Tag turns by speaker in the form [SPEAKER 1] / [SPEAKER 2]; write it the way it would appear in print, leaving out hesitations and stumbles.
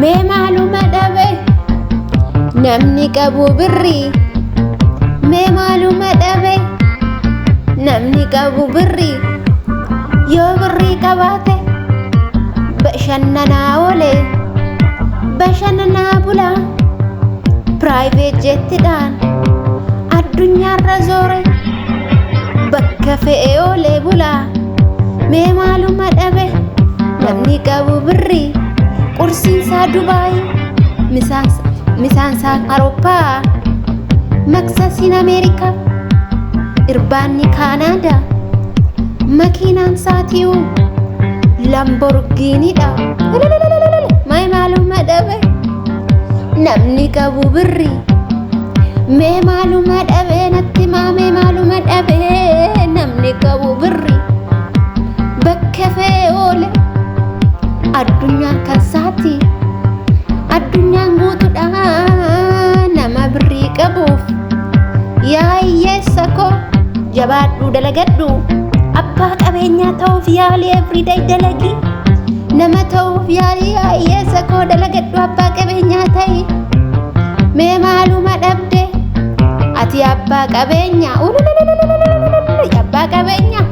[SPEAKER 1] mee maaluma dhabe namni qabu birrii mee maaluma dhabe namni qabu birrii yoo birrii qabaate bashannanaa oole bashannanaa bulaa private jetidhaan addunyaarra zoore bakka fe'ee oole bulaa mee maaluma dhabe namni qabu birrii qursiinsaa Dubaay misaansaa Awurooppaa maksasiin Ameerikaa irbaanni Kaanaadaa makiinaan saatiiwu Lamborghiniidha mee maaluma dhabe namni qabu birrii mee maaluma dhabe natti mee maaluma dhabe namni qabu birrii bakka fe'ee oole addunyaan kan saati addunyaan guutuudha nama birrii qabuuf yaa hiyyeessa koo jabaadhu dalagadhu abbaa qabeenyaa ta'uuf yaalii everyday dalagi nama ta'uuf yaalii yaa hiyyeessa koo dalagadhu abbaa qabeenyaa ta'i mee maaluma dhabde ati abbaa qabeenyaa abbaa qabeenyaa